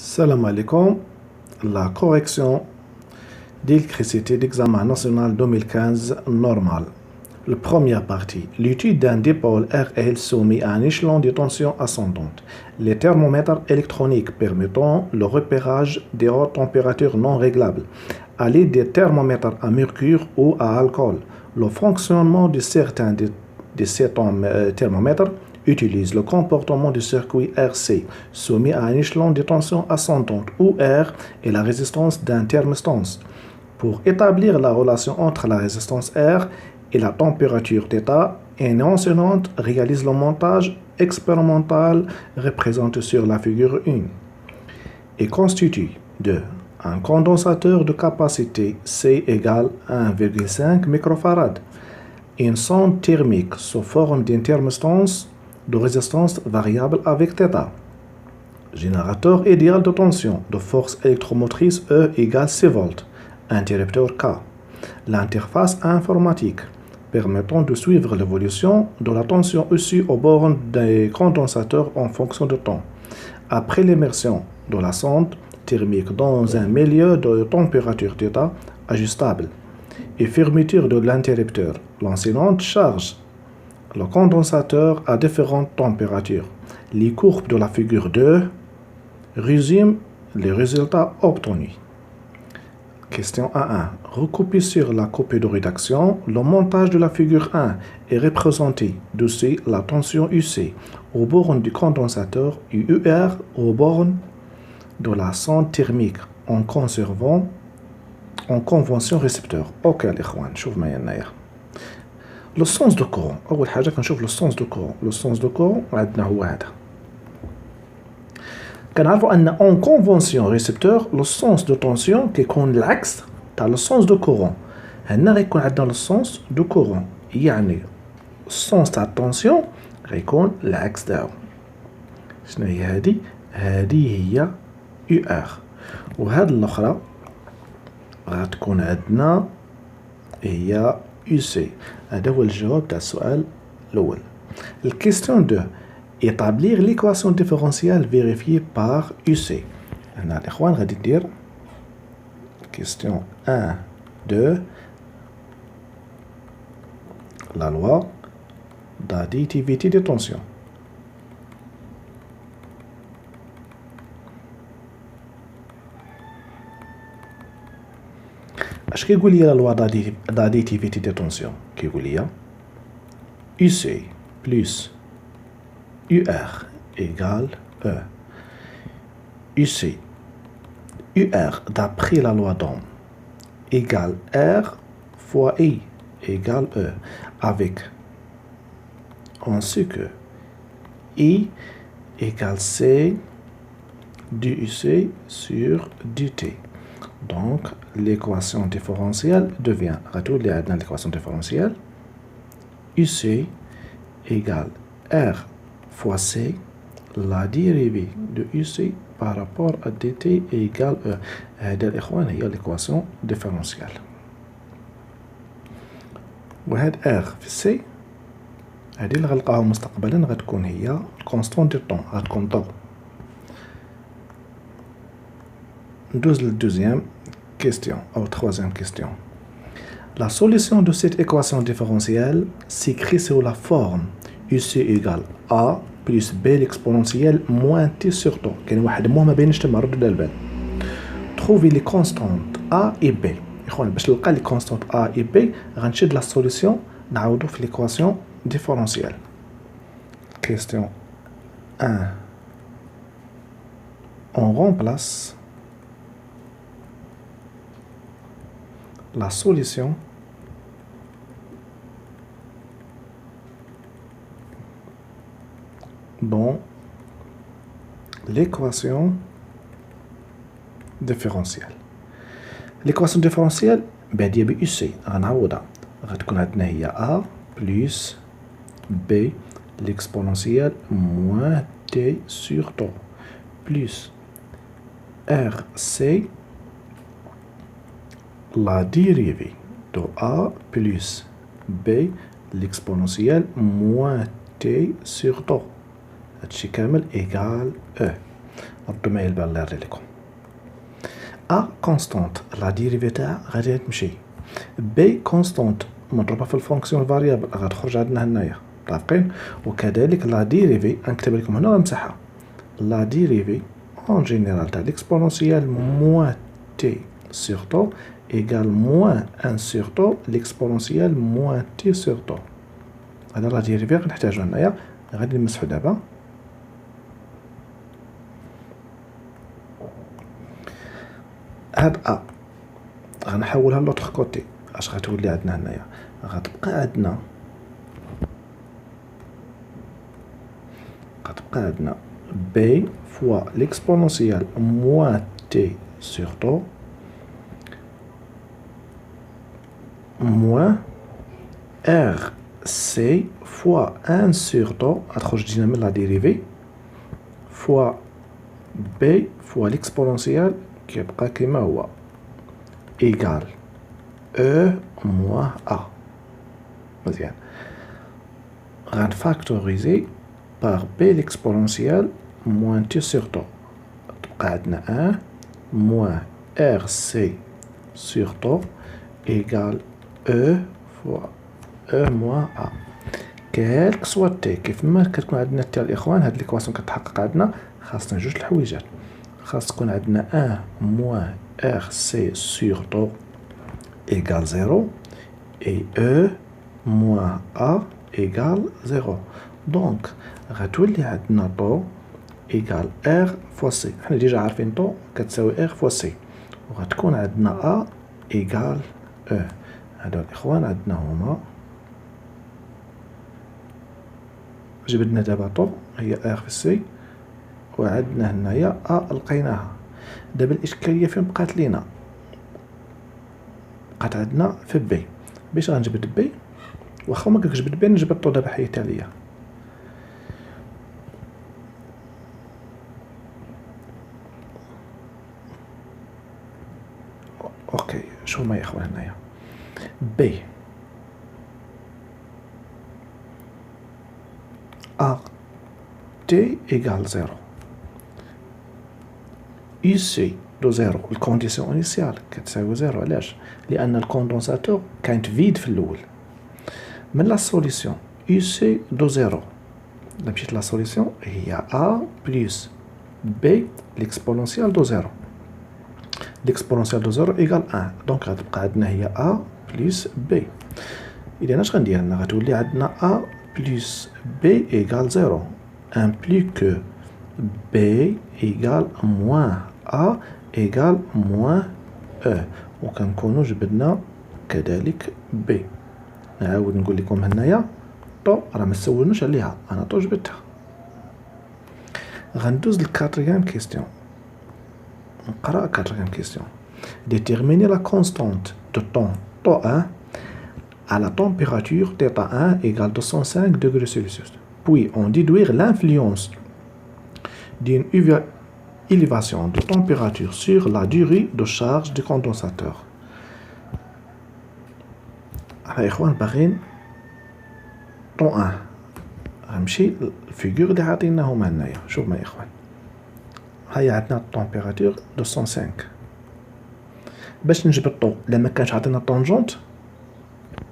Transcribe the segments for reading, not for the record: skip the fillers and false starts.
Salam alaikum. La correction d'électricité d'examen national 2015 normal. La première partie. L'étude d'un dipôle RL soumis à un échelon de tension ascendante. Les thermomètres électroniques permettant le repérage des hautes températures non réglables. À l'aide des thermomètres à mercure ou à alcool. Le fonctionnement de certains de ces thermomètres utilise le comportement du circuit RC soumis à un échelon de tension ascendante où R est la résistance d'un thermostat. Pour établir la relation entre la résistance R et la température d'état, un enseignant réalise le montage expérimental représenté sur la figure 1 et constitue de un condensateur de capacité C égale 1,5 microfarad, une sonde thermique sous forme d'une thermostat de résistance variable avec θ. Générateur idéal de tension de force électromotrice E égale 6 volts. Interrupteur K. L'interface informatique permettant de suivre l'évolution de la tension issue aux bornes des condensateurs en fonction du temps. Après l'immersion de la sonde thermique dans un milieu de température θ ajustable et fermeture de l'interrupteur, l'enseignante charge le condensateur à différentes températures. Les courbes de la figure 2 résument les résultats obtenus. Question 1.1. Recopié sur la copie de rédaction, le montage de la figure 1 est représenté dessus la tension UC aux bornes du condensateur et UR aux bornes de la sonde thermique en conservant en convention récepteur. Ok les ikhwan, شوف معايا هنايا. لو سونس دو كورون. اول حاجه كنشوف لو سونس دو كورون. لو سونس دو كورون عندنا هو هذا. كنعرفوا ان اون كونفونسيون ريسبتور لو سونس دو طونسيون كيكون العكس تاع لو سونس دو كورون. هنا غيكون عندنا لو سونس دو كورون، يعني السونس تاع الطونسيون غيكون العكس تاعو. شنو هي هذه؟ هذه هي يو ار، وهاد الاخرى غتكون عندنا هي UC. هذا هو الجواب تاع السؤال الأول. الكيستيون 2. établir l'équation différentielle vérifiée par UC. هنا الإخوان غادي ندير question 1 2 la loi d'additivité des tensions. اش كيقول لي لا لوا d'additivité des tensions؟ كيقول لي UC plus UR égale E. UC UR d'après la loi d'Ohm égale R fois I égale E, avec on sait que I égale C du UC sur du T. Donc, l'équation différentielle devient, l'équation différentielle, UC égale R fois C, la dérivée de UC par rapport à dt égale E. هذا الإخوان هي l'équation différentielle. وهاد R في C هذه اللي غنلقاها مستقبلا غتكون هي الكونستون دو طون، غتكون ضو. ندوز للدوزيام question ou troisième question. La solution de cette équation différentielle s'écrit sous la forme UC égale A plus B l'exponentielle moins T sur T. كاين واحد مو ما بينش تما ردوا البال. Trouver les constantes A et B. اخوان باش نلقى لي constantes A et B غنشد la solution نعاودو في l'équation différentielle. Question 1. On remplace la solution dans l'équation différentielle. L'équation différentielle بادية ب UC غنعوضها، غتكون عندنا هي A plus B l'exponentielle moins T sur T plus RC la dérivée de A plus B l'exponentielle moins T sur T. هادشي كامل égal E. ردوا معايا البال الله يرضي لكم. ا كونستانت لا ديريفي تاعها غادي تمشي، بي كونستانت مضروبه في الفونكسيون فاريابل غتخرج عندنا هنايا، متفقين؟ وكذلك لا ديريفي غنكتب لكم هنا ونمسحها. لا ديريفي en général تاع l'exponentielle moins t sur tau égale moins 1 sur tau l'exponentielle moins t sur tau. هذا لا ديريفي غنحتاجو هنايا، غادي نمسحو دابا. هاد ا غنحولها لوطخ كوتي، اش غتولي عندنا هنايا؟ غتبقى عندنا b fois l'exponentielle moins t sur tau moins r c fois 1 sur tau غتخرج دينا من لا ديريفي fois b fois l'exponentielle كيبقى كيما هو égal e moins a. مزيان، غنفاكتوريزي par b l'exponentielle moins t sur tau، تبقى عندنا 1 moins rc sur tau égal e fois e moins a. كالك سوا تي، كيف ما كتكون عندنا تي الاخوان هاد ليكواسيون كتحقق عندنا خاصنا جوج الحويجات. خاص تكون عندنا 1 moins rc sur tau égale 0 et e moins a égale 0. دونك غتولي عندنا طو إيكال R فوا سي، حنا ديجا عارفين طو كتساوي R فوا سي، وغتكون عندنا A إيكال E. هادو الإخوان عندنا هما، جبدنا دابا طو هي R في سي، وعندنا هنايا A لقيناها. دابا الإشكالية فين بقات لينا؟ بقات عندنا في بي. باش غنجبد بي؟ واخا ما كنجبد بي نجبد طو دابا حيت عليا. اوكي شو ما يا اخوان هنايا بي ا تي ايكال 0 اي سي دو 0 الكونديسيون انيسيال كتساوي 0. علاش؟ لان الكوندونساتور كانت فيد في الاول. من لا سوليسيون اي سي دو 0 الا مشيت لا سوليسيون هي ا بلس بي ليكسبونونسيال دو 0. l'exponentielle de 0 égale 1. donc غتبقى عندنا هي a plus b. إذا اش غندير هنا؟ غتولي عندنا a plus b égale 0 implique que b égale moins a égale moins e، وكنكونو جبدنا كذلك b. نعاود نقول لكم هنايا طو راه ما تسولناش عليها، انا طو جبدتها. غندوز للكاتريام كيستيون. نقرا quatrième question. Déterminer la constante de temps τ1 à la température θ1 égale 205 degrés Celsius. Puis on déduire l'influence d'une élévation de température sur la durée de charge du condensateur. يا إخوان باغيين طو1. غنمشي الفيغور اللي عاطيناهم هنايا. شوف معايا يا إخوان، هيا عندنا التمبيراتور 205. باش نجبد طو لما كانش عطينا طونجونت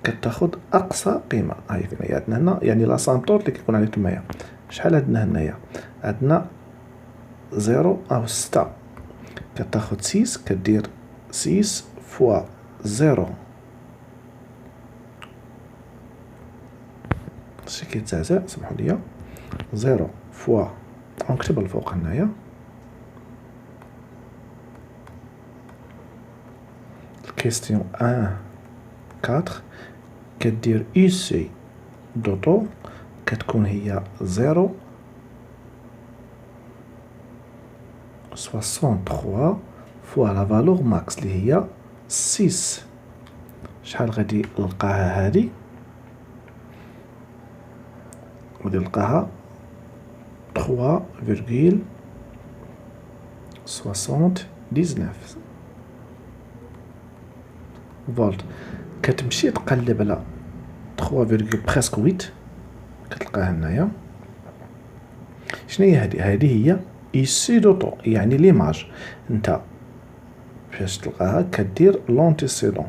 كتاخد اقصى قيمه. هاي فين عندنا هنا يعني لاسامبتور اللي كيكون عليه تمايا. شحال عندنا هنايا؟ عندنا 0 او 6 كتاخد 6 كدير 6 فوا 0 شي كيتزعزع سمحوا لي 0 فوا نكتب الفوق هنايا question 1 4 كدير اي سي دوطو كتكون هي 0 63 فوا لا فالور ماكس اللي هي 6. شحال غادي نلقاها هادي؟ غادي نلقاها 3,79 فولت. كتمشي تقلب على 3 بريسك 8 كتلقاها هنايا. شنو هي هادي؟ هادي هي ici de طو يعني l'image انت باش تلقاها كدير l'antécédent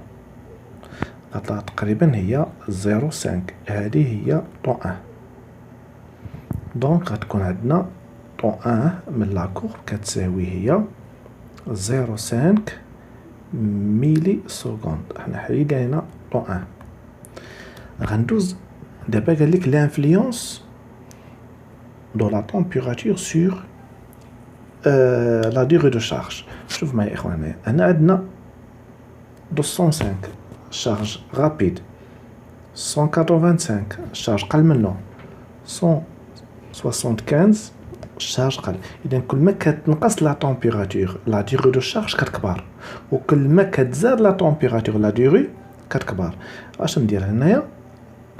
غتلقى تقريبا هي 0.5 هذه هي طو 1 دونك غتكون عندنا طو 1 من لا كورب كتساوي هي 0.5 ميلي سكوند. حنا حيدنا هنا طو 1. غندوز دابا قال لك l'influence de la température sur la durée de charge. شوف معايا اخواني هنا عندنا 205 charge rapide 185 charge قل منه 175 charge قل. اذا كل ما كتنقص لا température la durée de charge كتكبر وكل ما كتزاد لا température la durée كتكبر. اش ندير هنايا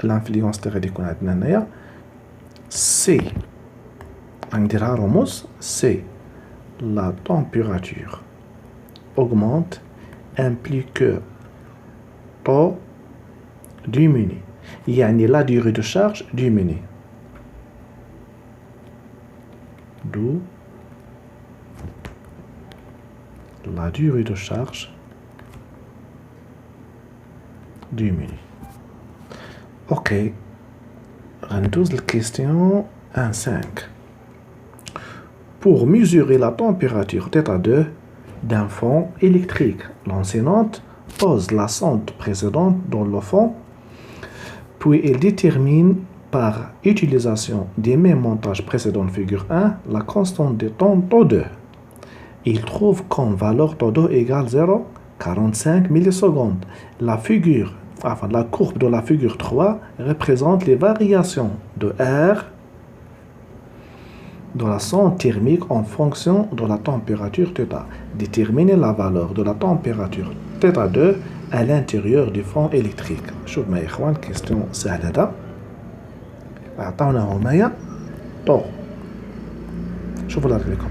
l'influence اللي غادي يكون عندنا هنايا سي غنديرها رموز سي la température augmente implique que taux diminue يعني la durée de charge diminue d'où la durée de charge diminue. Ok, غندوز la question 1.5. Pour mesurer la température θ2 d'un fond électrique, l'enseignante pose la sonde précédente dans le fond, puis elle détermine par utilisation des mêmes montages précédents figure 1 la constante de temps τ2. Il trouve comme valeur τ2 égale 0,45 millisecondes. La courbe de la figure 3 représente les variations de R de la sonde thermique en fonction de la température θ. Déterminer la valeur de la température θ2 à l'intérieur du fond électrique. شوف معايا اخوان كيستيون سهل هذا. عطاونا هنايا طو شوفوا الله يخليكم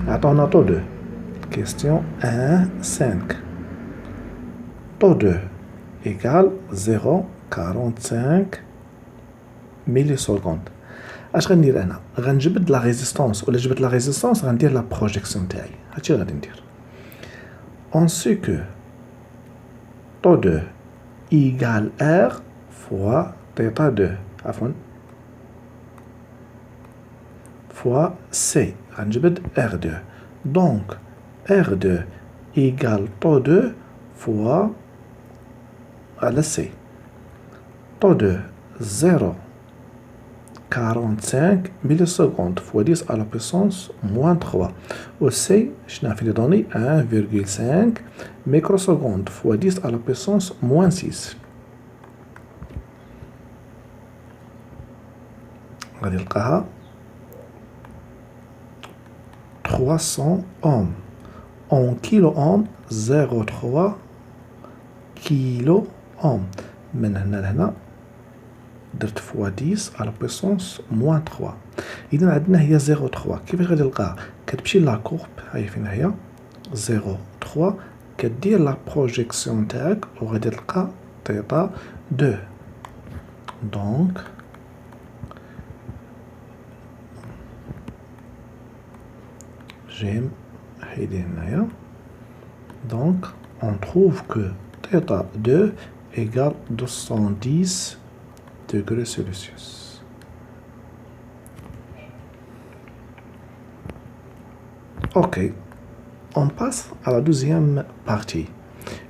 عطاونا طو 2 كيستيون 1.5 طو 2 égale 0,45 مليسكوند. اش غندير انا غنجبد لا ريزيستونس ولا جبت لا ريزيستونس غندير لا بروجيكسيون تاعي هادشي غادي ندير on sait que τ 2 égale R fois θ2 عفوا fois C غنجبد R2 donc R2 égale τ 2 fois على C τ 2 0,45 millisecondes fois 10 à la puissance moins 3 و C شنا في لي دوني 1,5 microsecondes fois 10 à la puissance moins 6 غادي نلقاها 300 ohms en kilo ohm 0,3 كيلو اوم. من هنا لهنا درت فوا 10 على بويسونس موان 3 اذا عندنا هي 0,3. كيفاش غادي نلقاها كتمشي لا كورب هاي فين هي 0,3 كدير لا بروجيكسيون تاعك وغادي تلقى θ 2 دونك جيم هيدي هنايا دونك on trouve que θ2 égale 210 degrés Celsius. Ok, on passe à la deuxième partie.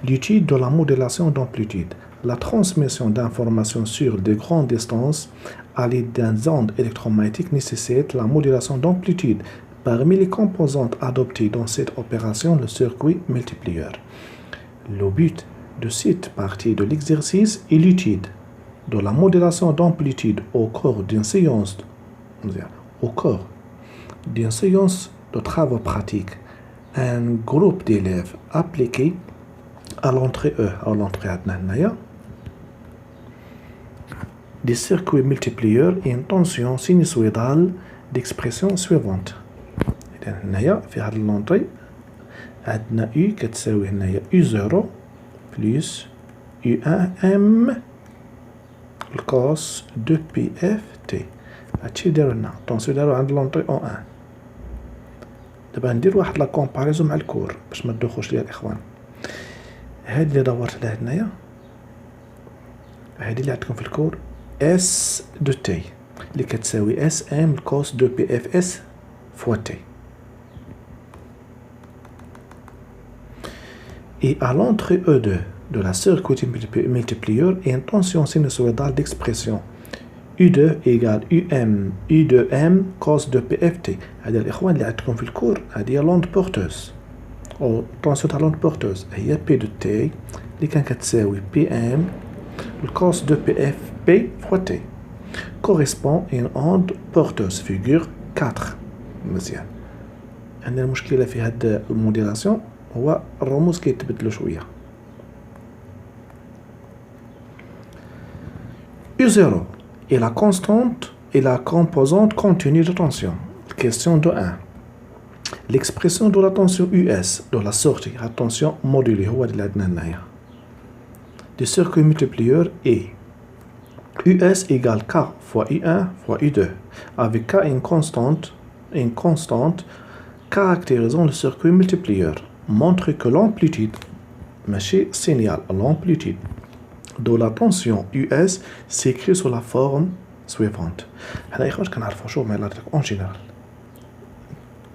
L'étude de la modulation d'amplitude. La transmission d'informations sur de grandes distances à l'aide d'un onde électromagnétique nécessite la modulation d'amplitude. Parmi les composantes adoptées dans cette opération, le circuit multiplieur. Le but de cette partie de l'exercice est l'étude de la modulation d'amplitude au cours d'une séance de travaux pratiques. Un groupe d'élèves appliqué à l'entrée des circuits multiplieurs et une tension sinusoïdale d'expression suivante. هنايا في هاد l'entrée عندنا U كتساوي هنايا U0 plus U1M الكوس 2PFT. هادشي دارو لنا طونسيو دارو عند لونطري O1 دابا ندير واحد لا كومباريزون مع الكور باش ما تدوخوش ليا الاخوان. هادي اللي دورت لها هنايا، هادي اللي عندكم في الكور اس دو تي اللي كتساوي اس ام كوس دو بي اف اس فوا تي. Et à l'entrée E2 de la circuit multiplieur et une tension sinusoïdale d'expression U2 égale U2M cos de PFT. هذه الإخوان اللي عندكم في الكور هذه هي لوند بورتوز أو tension تاع لوند بورتوز، هي بي دو تي اللي كان كتساوي بي ام الكوس دو بي اف بي فوا تي correspond à une onde porteuse figure 4. مزيان. عندنا المشكلة في هاد الموديلاسيون هو الرموز كيتبدلوا شويه. U0 est la constante et la composante continue de tension. Question de 1. L'expression de la tension US de la sortie à tension modulée هو اللي عندنا هنايا du circuit multiplieur est US égale K fois U1 fois U2 avec K une constante caractérisant le circuit multiplieur. Montre que l'amplitude, ماشي signal, l'amplitude de la tension US s'écrit sous la forme suivante. حنا إخوان كنعرفو شو معنى en général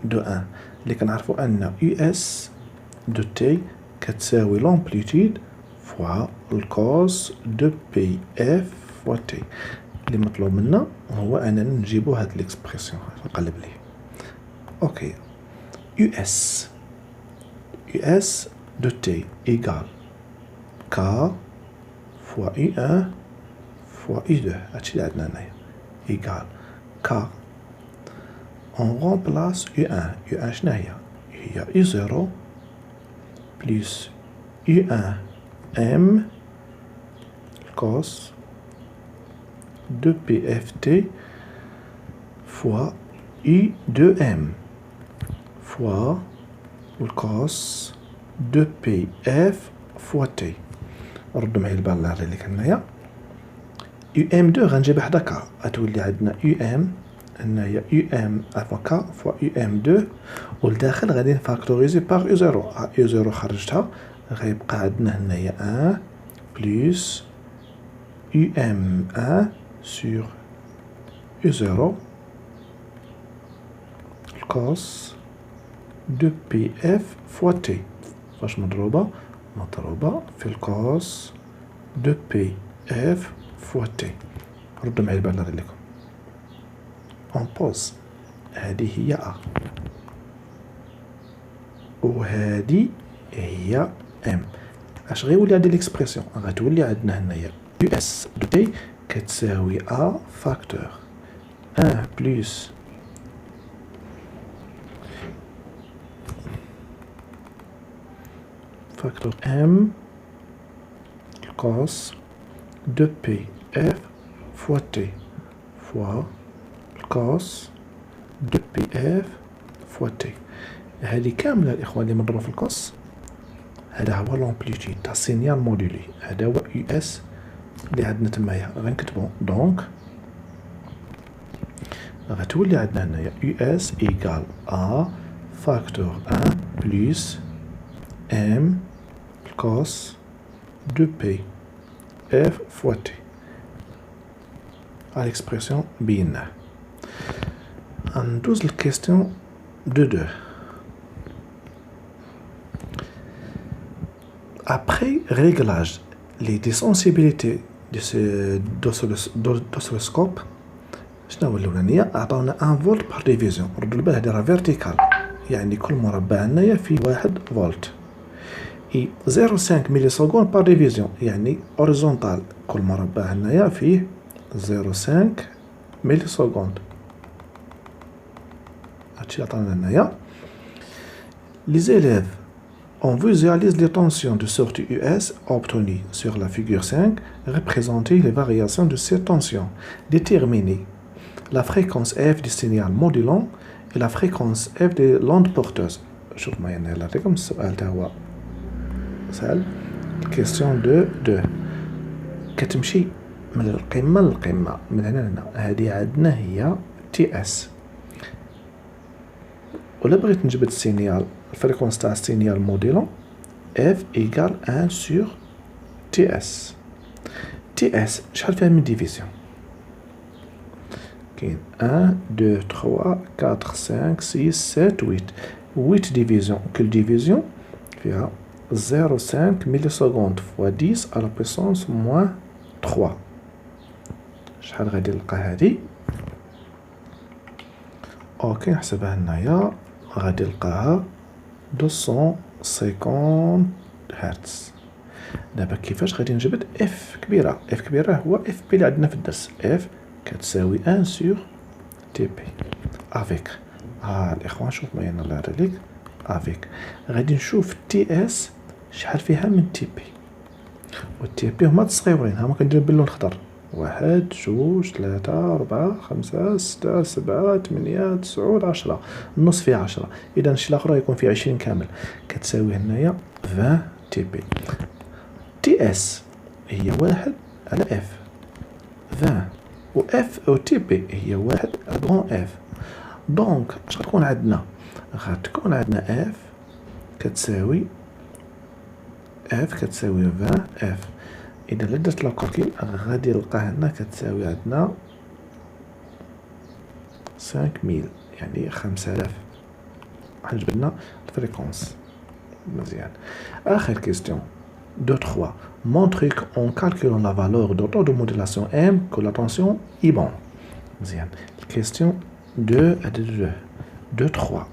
de 1 اللي كنعرفو أن US de T كتساوي l'amplitude fois الكوس دو بي اف فوا T. اللي مطلوب منا هو أننا نجيبو هاد الإكسبرسيون. نقلب ليه. أوكي. US de T égale K fois U1 fois U2. هادشي اللي عندنا هنايا égale K. On remplace U1. U1 شنو هي؟ هي U0 plus U1 M cos de PFT fois U2M fois الكوس دو بي اف فوا تي. ردوا معايا البال اللي كان هنايا يو ام 2 غنجيبها حدا كا غتولي عندنا يو ام هنايا يو ام عفوا كا فوا يو ام 2 والداخل غادي نفاكتوريزي باغ يو 0. يو 0 خرجتها غيبقى عندنا هنايا 1 بلس يو ام 1 سور يو 0 الكوس دو بي اف فوا تي فاش مضروبة في الكوس دو بي اف فوا تي. ردوا معايا البال نغير لكم اون بوز. هذه هي ا وهذه هي ام. اش غيولي هادي ليكسبرسيون؟ غتولي عندنا هنايا يو اس دو تي كتساوي ا فاكتور 1 بلس facteur M cos de PF fois T fois cos de PF fois T. هذه كاملة الإخوان اللي مضروبة في الكوس. هذا هو لامبليتود تاع السينيال مودولي. هذا هو يو اس اللي عندنا تمايا غنكتبو. دونك غتولي عندنا هنايا يو اس ايكال ا فاكتور 1 بلس M cos de P F fois T. À l'expression binaire. On pose la question de 2. Après réglage des sensibilités de ce d'oscilloscope, شنو الأولانية؟ عطاونا 1 فولت par division. ردوا البال هذه راه فيرتيكال، يعني كل مربع هنايا فيه 1 فولت. اي 0.5 ملي سكوند بار ديفيزيون، يعني اوريزونتال كل مربع هنايا فيه 0.5 ملي سكوند. هادشي اللي عطانا هنايا. لي زيليف on visualise les tensions de sortie US obtenues sur la figure 5. Représenter les variations de ces tensions. Déterminer la fréquence F du signal modulant et la fréquence F des l'onde porteuse. شوف معايا هنا نعطيكم السؤال تا هو سهل. كيستيون دو كتمشي من القمة للقمة من هنا لهنا. هادي عندنا هي تي اس ولا بغيت نجبد السينيال الفريكونس تاع السينيال موديلون اف ايكال 1 سور تي اس. تي اس شحال فيها من ديفيزيون؟ كاين 1 2 3 4 5 6 7 8 8 ديفيزيون. كل ديفيزيون فيها 0.5 ملي سكوند فوا 10 على بويسونس موان 3. شحال غادي نلقى هادي؟ اوكي نحسبها هنايا، غادي نلقاها 250 هرتز. دابا كيفاش غادي نجبد اف كبيره؟ اف كبيره هو اف بي اللي عندنا في الدرس، اف كتساوي 1 سور تي بي افيك. الاخوان شوف معايا الله يرضي عليك، افيك غادي نشوف تي اس شحال فيها من تي بي، والتي بي هما الصغيورين، هما كندير باللون الخضر، 1 2 3 4 5 6 7 8 9 10. النص فيه 10، اذا الشيء الاخر يكون فيه 20 كامل، كتساوي هنايا 20 تي بي. تي اس هي 1 على اف 20، و اف او تي بي هي 1 على غون اف. دونك اش غتكون عندنا؟ غتكون عندنا اف كتساوي 20 اف. اذا الا درت لا كالكيل غادي نلقاها هنا كتساوي عندنا 5000، يعني 5000. جبدنا الفريكونس مزيان. اخر كيستيون 2-3. Montrez qu'en calculant la valeur de taux de modulation M que la tension est bonne. مزيان. Question 2-3.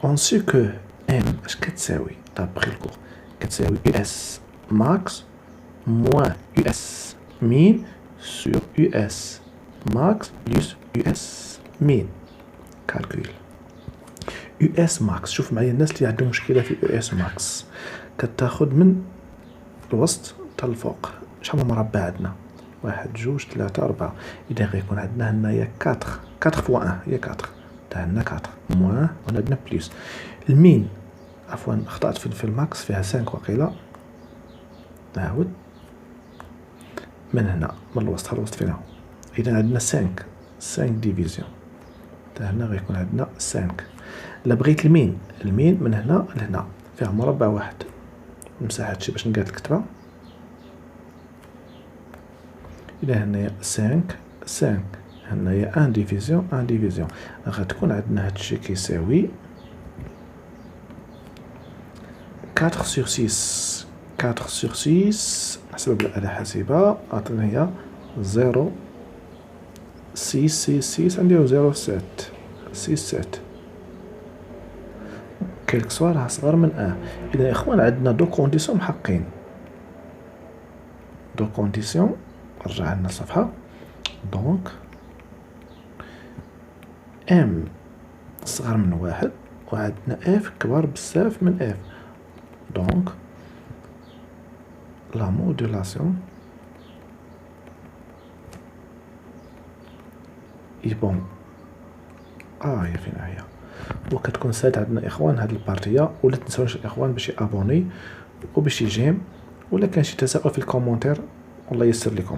On sait que M اش كتساوي d'après le cours كتساوي US max moins US min sur US max plus US min. Calcul. US max شوف معايا الناس اللي عندهم مشكلة في US max كتاخد من الوسط حتى الفوق. شحال من مربع عندنا؟ 1 2 3 4. اذا غيكون عندنا هنايا 4 فوا 1 هي 4، تا عندنا 4 موان ولا عندنا بليس. المين عفوا خطأت في الماكس فيها 5 وقيله. نعاود من هنا من الوسط الوسط فين هو؟ اذا عندنا 5 ديفيزيون، تا هنا غيكون عندنا 5. الا بغيت المين من هنا لهنا فيها مربع واحد، نمسح هادشي باش نقاد الكتبه. إذا هنايا 5 هنايا 1 ديفيزيون غتكون عندنا هادشي كيساوي 4 سور 6. 4 سور 6 نحسب بالآلة الحاسبة عطينا هي 0 6 نديرو 0 7 كيلك سوا راه صغر من 1. إذا إخوان عندنا دو كونديسيون محقين. دو كونديسيون رجع لنا الصفحة. دونك ام صغر من 1 وعندنا اف كبر بزاف من اف. دونك لا مودولاسيون اي بون. هي فين هي. وكتكون سالت عندنا اخوان هاد البارتيه. ولا تنساوش الاخوان باش يابوني وباش يجيم، ولا كان شي تساؤل في الكومونتير الله يسر لكم.